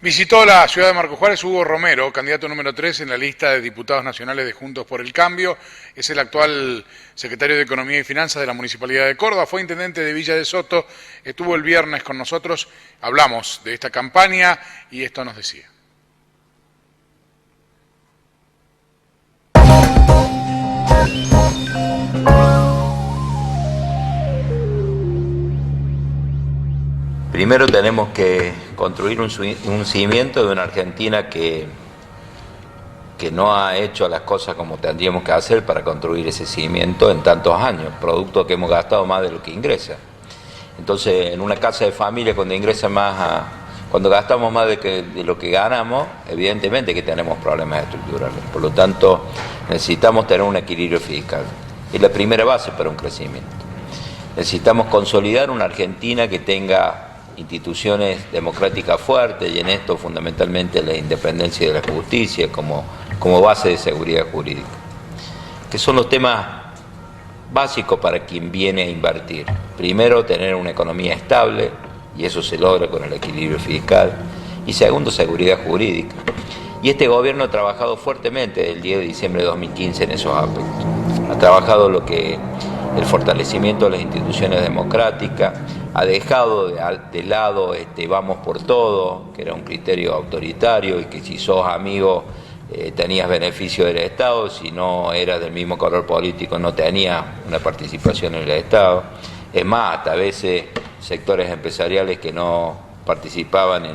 Visitó la ciudad de Marcos Juárez Hugo Romero, candidato número 3 en la lista de diputados nacionales de Juntos por el Cambio. Es el actual secretario de Economía y Finanzas de la Municipalidad de Córdoba. Fue intendente de Villa de Soto. Estuvo el viernes con nosotros. Hablamos de esta campaña y esto nos decía. Primero tenemos que construir un cimiento de una Argentina que no ha hecho las cosas como tendríamos que hacer para construir ese cimiento en tantos años, producto que hemos gastado más de lo que ingresa. Entonces, en una casa de familia, cuando gastamos más de lo que ganamos, evidentemente que tenemos problemas estructurales. Por lo tanto, necesitamos tener un equilibrio fiscal. Es la primera base para un crecimiento. Necesitamos consolidar una Argentina que tenga instituciones democráticas fuertes, y en esto fundamentalmente la independencia de la justicia como base de seguridad jurídica, que son los temas básicos para quien viene a invertir. Primero, tener una economía estable, y eso se logra con el equilibrio fiscal, y segundo, seguridad jurídica. Y este gobierno ha trabajado fuertemente desde el 10 de diciembre de 2015 en esos aspectos. Ha trabajado el fortalecimiento de las instituciones democráticas, ha dejado de lado vamos por todo, que era un criterio autoritario y que si sos amigo tenías beneficio del Estado, si no eras del mismo color político no tenías una participación en el Estado. Es más, hasta a veces sectores empresariales que no participaban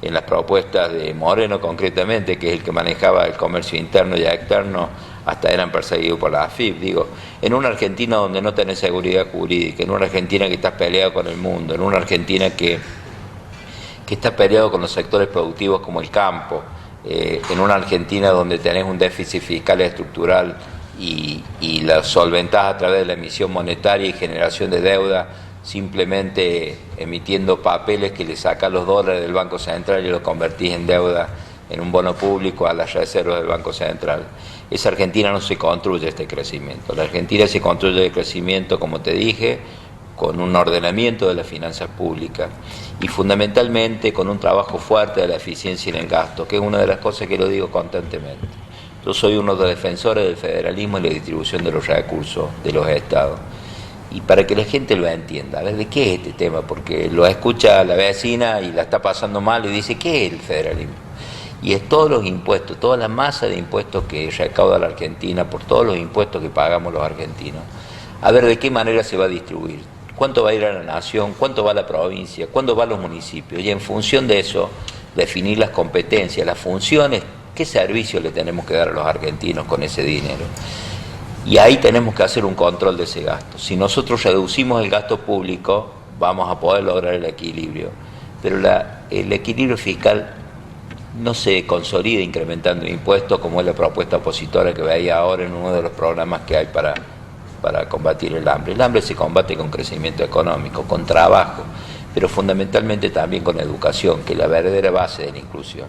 en las propuestas de Moreno concretamente, que es el que manejaba el comercio interno y externo, hasta eran perseguidos por la AFIP. Digo, en una Argentina donde no tenés seguridad jurídica, en una Argentina que estás peleado con el mundo, en una Argentina que estás peleado con los sectores productivos como el campo, en una Argentina donde tenés un déficit fiscal estructural y la solventás a través de la emisión monetaria y generación de deuda, simplemente emitiendo papeles que le sacas los dólares del Banco Central y los convertís en deuda, en un bono público a las reservas del Banco Central. Esa Argentina no se construye este crecimiento. La Argentina se construye el crecimiento, como te dije, con un ordenamiento de las finanzas públicas y fundamentalmente con un trabajo fuerte de la eficiencia en el gasto, que es una de las cosas que lo digo constantemente. Yo soy uno de los defensores del federalismo y la distribución de los recursos de los estados. Y para que la gente lo entienda, a ver, ¿de qué es este tema? Porque lo escucha la vecina y la está pasando mal y dice, ¿qué es el federalismo? Y es todos los impuestos, toda la masa de impuestos que recauda la Argentina, por todos los impuestos que pagamos los argentinos. A ver de qué manera se va a distribuir, cuánto va a ir a la nación, cuánto va a la provincia, cuánto va a los municipios. Y en función de eso, definir las competencias, las funciones, qué servicios le tenemos que dar a los argentinos con ese dinero. Y ahí tenemos que hacer un control de ese gasto. Si nosotros reducimos el gasto público, vamos a poder lograr el equilibrio. Pero el equilibrio fiscal no se consolida incrementando impuestos, como es la propuesta opositora que veía ahora en uno de los programas que hay para combatir el hambre. El hambre se combate con crecimiento económico, con trabajo, pero fundamentalmente también con educación, que es la verdadera base de la inclusión.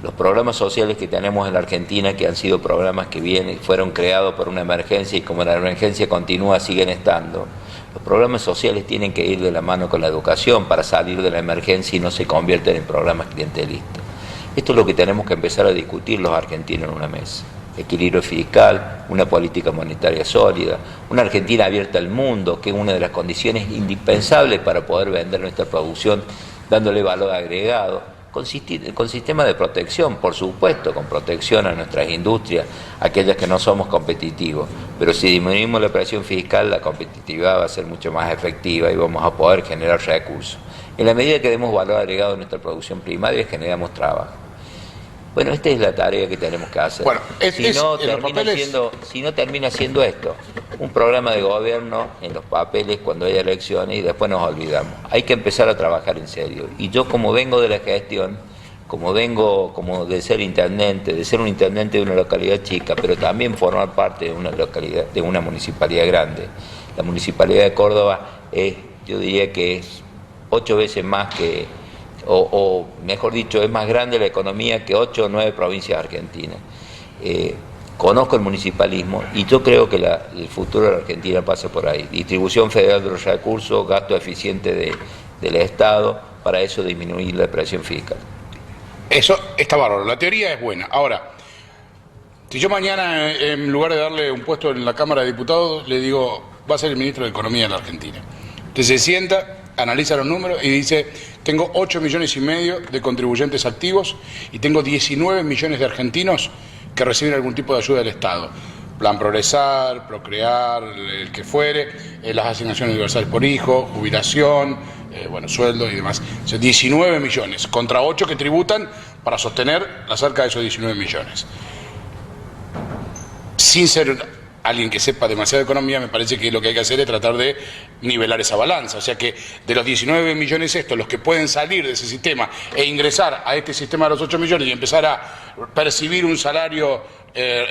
Los programas sociales que tenemos en la Argentina, que han sido programas que fueron creados por una emergencia y como la emergencia continúa, siguen estando. Los programas sociales tienen que ir de la mano con la educación para salir de la emergencia y no se convierten en programas clientelistas. Esto es lo que tenemos que empezar a discutir los argentinos en una mesa. Equilibrio fiscal, una política monetaria sólida, una Argentina abierta al mundo, que es una de las condiciones indispensables para poder vender nuestra producción dándole valor agregado. Con sistema de protección, por supuesto, con protección a nuestras industrias, aquellas que no somos competitivos, pero si disminuimos la presión fiscal, la competitividad va a ser mucho más efectiva y vamos a poder generar recursos. En la medida que demos valor agregado a nuestra producción primaria, generamos trabajo. Bueno, esta es la tarea que tenemos que hacer. Bueno, si no termina siendo esto, un programa de gobierno en los papeles cuando haya elecciones y después nos olvidamos. Hay que empezar a trabajar en serio. Y yo, como vengo de la gestión, como de ser intendente, de ser un intendente de una localidad chica, pero también formar parte de una localidad, de una municipalidad grande. La municipalidad de Córdoba yo diría que es 8 veces más que, o mejor dicho, es más grande la economía que 8 o 9 provincias argentinas. Conozco el municipalismo y yo creo que el futuro de la Argentina pasa por ahí. Distribución federal de los recursos, gasto eficiente del Estado, para eso disminuir la presión fiscal. Eso está bárbaro, la teoría es buena. Ahora, si yo mañana, en lugar de darle un puesto en la Cámara de Diputados, le digo, va a ser el ministro de Economía de la Argentina. Usted se sienta, analiza los números y dice, tengo 8,5 millones de contribuyentes activos y tengo 19 millones de argentinos que reciben algún tipo de ayuda del Estado. Plan Progresar, Procrear, el que fuere, las asignaciones universales por hijo, jubilación, sueldo y demás. O sea, 19 millones contra 8 que tributan para sostener la cerca de esos 19 millones. Sin ser alguien que sepa demasiado de economía, me parece que lo que hay que hacer es tratar de nivelar esa balanza. O sea que de los 19 millones estos, los que pueden salir de ese sistema e ingresar a este sistema de los 8 millones y empezar a percibir un salario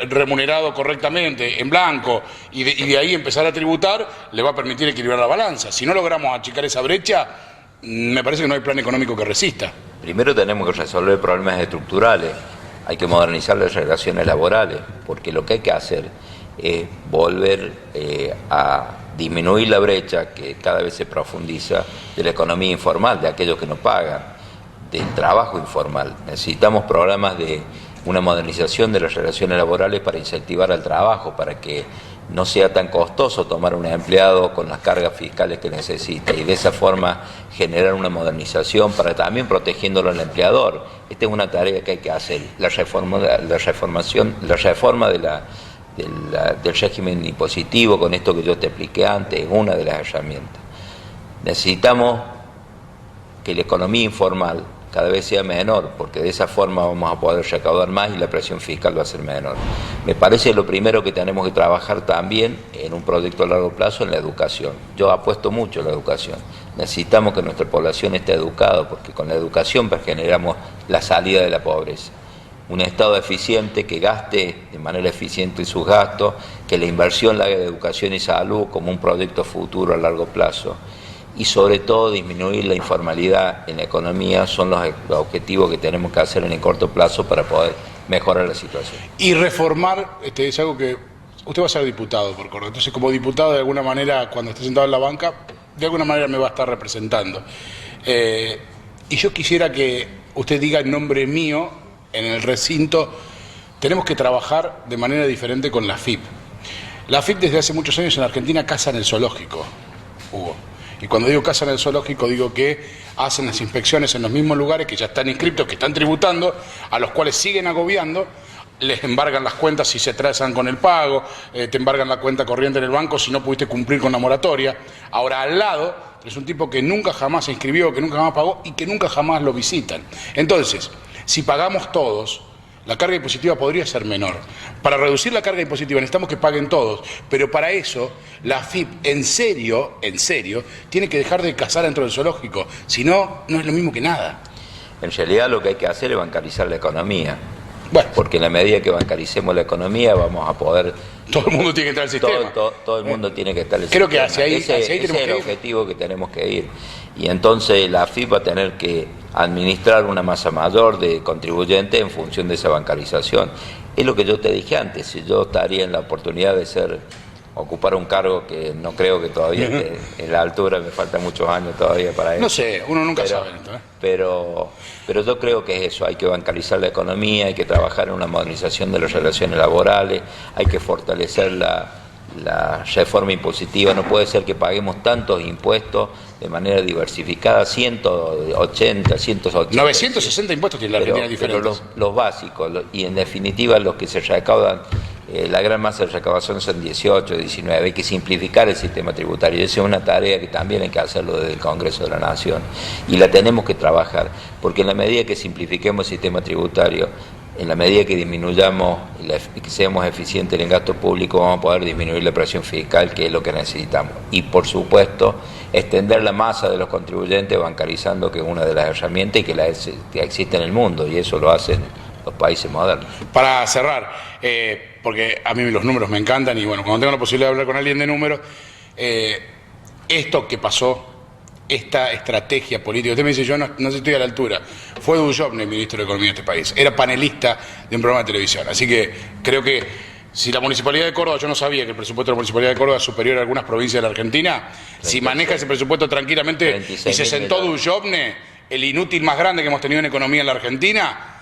remunerado correctamente, en blanco, y de ahí empezar a tributar, le va a permitir equilibrar la balanza. Si no logramos achicar esa brecha, me parece que no hay plan económico que resista. Primero tenemos que resolver problemas estructurales. Hay que modernizar las relaciones laborales, porque lo que hay que hacer es volver a disminuir la brecha que cada vez se profundiza de la economía informal, de aquellos que no pagan, del trabajo informal. Necesitamos programas de una modernización de las relaciones laborales para incentivar al trabajo, para que no sea tan costoso tomar un empleado con las cargas fiscales que necesita y de esa forma generar una modernización para también protegiéndolo al empleador. Esta es una tarea que hay que hacer, la reforma del régimen impositivo, con esto que yo te expliqué antes, es una de las herramientas. Necesitamos que la economía informal cada vez sea menor, porque de esa forma vamos a poder recaudar más y la presión fiscal va a ser menor. Me parece lo primero que tenemos que trabajar también en un proyecto a largo plazo en la educación. Yo apuesto mucho a la educación. Necesitamos que nuestra población esté educada, porque con la educación generamos la salida de la pobreza. Un Estado eficiente que gaste de manera eficiente sus gastos, que la inversión la haga de educación y salud como un proyecto futuro a largo plazo. Y sobre todo disminuir la informalidad en la economía son los objetivos que tenemos que hacer en el corto plazo para poder mejorar la situación. Y reformar, es algo que usted va a ser diputado por Córdoba, entonces como diputado de alguna manera cuando esté sentado en la banca, de alguna manera me va a estar representando. Y yo quisiera que usted diga en nombre mío, en el recinto, tenemos que trabajar de manera diferente con la AFIP. La AFIP desde hace muchos años en Argentina caza en el zoológico, Hugo. Y cuando digo casa en el zoológico, digo que hacen las inspecciones en los mismos lugares que ya están inscriptos, que están tributando, a los cuales siguen agobiando, les embargan las cuentas si se atrasan con el pago, te embargan la cuenta corriente en el banco si no pudiste cumplir con la moratoria. Ahora, al lado, es un tipo que nunca jamás se inscribió, que nunca jamás pagó y que nunca jamás lo visitan. Entonces, si pagamos todos, la carga impositiva podría ser menor. Para reducir la carga impositiva necesitamos que paguen todos, pero para eso la AFIP en serio, tiene que dejar de cazar dentro del zoológico, si no, no es lo mismo que nada. En realidad lo que hay que hacer es bancarizar la economía. Bueno, porque en la medida que bancaricemos la economía vamos a poder... Todo el mundo tiene que entrar al sistema. Todo el mundo tiene que estar en el Creo sistema. Que hacia ahí ese es el objetivo que tenemos que ir. Y entonces la AFIP va a tener que administrar una masa mayor de contribuyentes en función de esa bancarización. Es lo que yo te dije antes, si yo estaría en la oportunidad de ocupar un cargo que no creo que todavía esté en la altura, me faltan muchos años todavía para eso. No sé, uno nunca sabe esto, ¿eh? Pero yo creo que es eso, hay que bancarizar la economía, hay que trabajar en una modernización de las relaciones laborales, hay que fortalecer la reforma impositiva. No puede ser que paguemos tantos impuestos de manera diversificada, 180, 180. 960 impuestos tiene la Argentina diferentes. Pero los básicos, y en definitiva los que se recaudan, la gran masa de recaudación son 18, 19, hay que simplificar el sistema tributario. Esa es una tarea que también hay que hacerlo desde el Congreso de la Nación y la tenemos que trabajar, porque en la medida que simplifiquemos el sistema tributario, en la medida que disminuyamos y que seamos eficientes en el gasto público, vamos a poder disminuir la presión fiscal, que es lo que necesitamos. Y por supuesto, extender la masa de los contribuyentes bancarizando, que es una de las herramientas y que existe en el mundo, y eso lo hacen los países modernos. Para cerrar, porque a mí los números me encantan y bueno, cuando tengo la posibilidad de hablar con alguien de números, esto que pasó esta estrategia política? Usted me dice, yo no estoy a la altura. Fue Dujovne el ministro de Economía de este país. Era panelista de un programa de televisión. Así que creo que si la Municipalidad de Córdoba, yo no sabía que el presupuesto de la Municipalidad de Córdoba es superior a algunas provincias de la Argentina, 36. Si maneja ese presupuesto tranquilamente y se sentó Dujovne, el inútil más grande que hemos tenido en economía en la Argentina,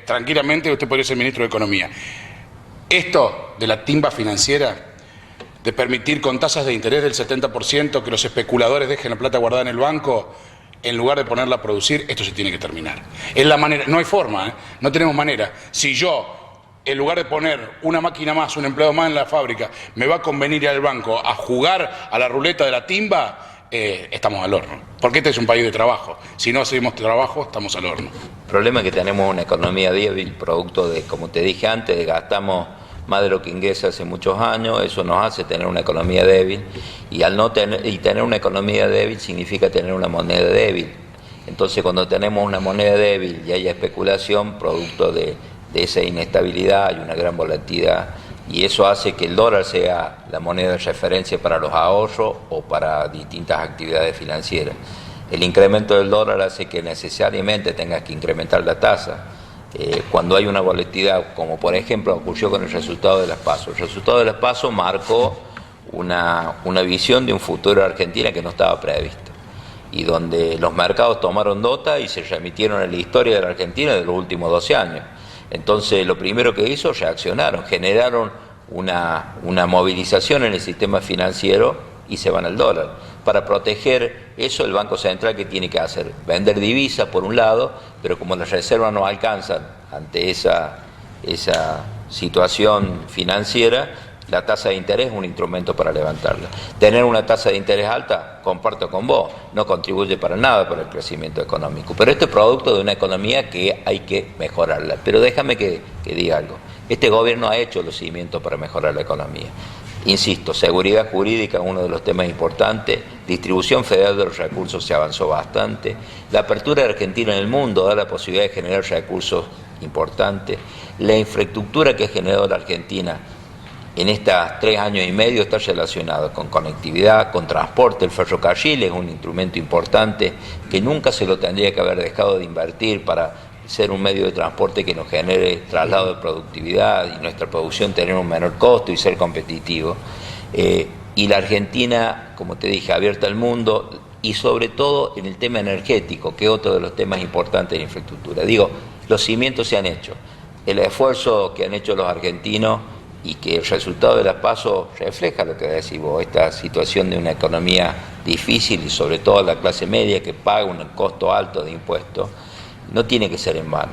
tranquilamente usted podría ser ministro de Economía. Esto de la timba financiera, de permitir con tasas de interés del 70% que los especuladores dejen la plata guardada en el banco en lugar de ponerla a producir, esto se tiene que terminar. Es la manera, no hay forma, no tenemos manera. Si yo, en lugar de poner una máquina más, un empleado más en la fábrica, me va a convenir ir al banco a jugar a la ruleta de la timba, estamos al horno. Porque este es un país de trabajo. Si no hacemos trabajo, estamos al horno. El problema es que tenemos una economía débil, producto de, como te dije antes, gastamos más de lo que ingresa hace muchos años, eso nos hace tener una economía débil, y al no tener, tener una economía débil significa tener una moneda débil. Entonces, cuando tenemos una moneda débil y hay especulación, producto de esa inestabilidad, hay una gran volatilidad, y eso hace que el dólar sea la moneda de referencia para los ahorros o para distintas actividades financieras. El incremento del dólar hace que necesariamente tengas que incrementar la tasa. Cuando hay una volatilidad, como por ejemplo ocurrió con el resultado de las PASO. El resultado de las PASO marcó una visión de un futuro de Argentina que no estaba previsto, y donde los mercados tomaron nota y se remitieron a la historia de la Argentina de los últimos 12 años. Entonces, lo primero que hizo, reaccionaron, generaron una movilización en el sistema financiero y se van al dólar. Para proteger eso, el Banco Central, ¿qué tiene que hacer? Vender divisas por un lado, pero como las reservas no alcanzan ante esa situación financiera, la tasa de interés es un instrumento para levantarla. Tener una tasa de interés alta, comparto con vos, no contribuye para nada para el crecimiento económico. Pero este es producto de una economía que hay que mejorarla. Pero déjame que diga algo. Este gobierno ha hecho los cimientos para mejorar la economía. Insisto, seguridad jurídica, uno de los temas importantes, distribución federal de los recursos se avanzó bastante, la apertura de Argentina en el mundo da la posibilidad de generar recursos importantes, la infraestructura que ha generado la Argentina en estos 3 años y medio está relacionado con conectividad, con transporte. El ferrocarril es un instrumento importante que nunca se lo tendría que haber dejado de invertir para ser un medio de transporte que nos genere traslado de productividad y nuestra producción tener un menor costo y ser competitivo. Y la Argentina, como te dije, abierta al mundo, y sobre todo en el tema energético, que es otro de los temas importantes de la infraestructura. Digo, los cimientos se han hecho. El esfuerzo que han hecho los argentinos y que el resultado de las PASO refleja lo que decís vos, esta situación de una economía difícil y sobre todo la clase media que paga un costo alto de impuestos, no tiene que ser en vano.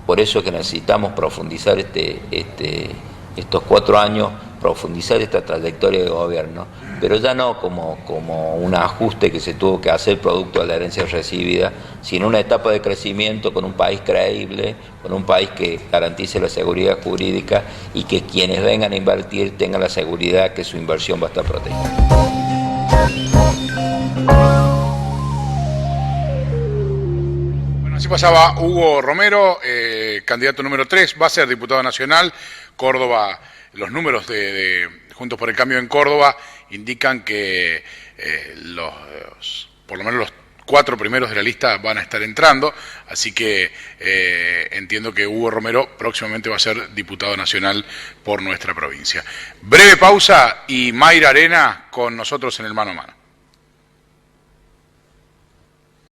Por eso es que necesitamos profundizar estos 4 años, profundizar esta trayectoria de gobierno, pero ya no como un ajuste que se tuvo que hacer producto de la herencia recibida, sino una etapa de crecimiento con un país creíble, con un país que garantice la seguridad jurídica y que quienes vengan a invertir tengan la seguridad que su inversión va a estar protegida. Así pasaba Hugo Romero, candidato número 3, va a ser diputado nacional. Córdoba, los números de Juntos por el Cambio en Córdoba indican que por lo menos los 4 primeros de la lista van a estar entrando, así que entiendo que Hugo Romero próximamente va a ser diputado nacional por nuestra provincia. Breve pausa y Mayra Arena con nosotros en el Mano a Mano.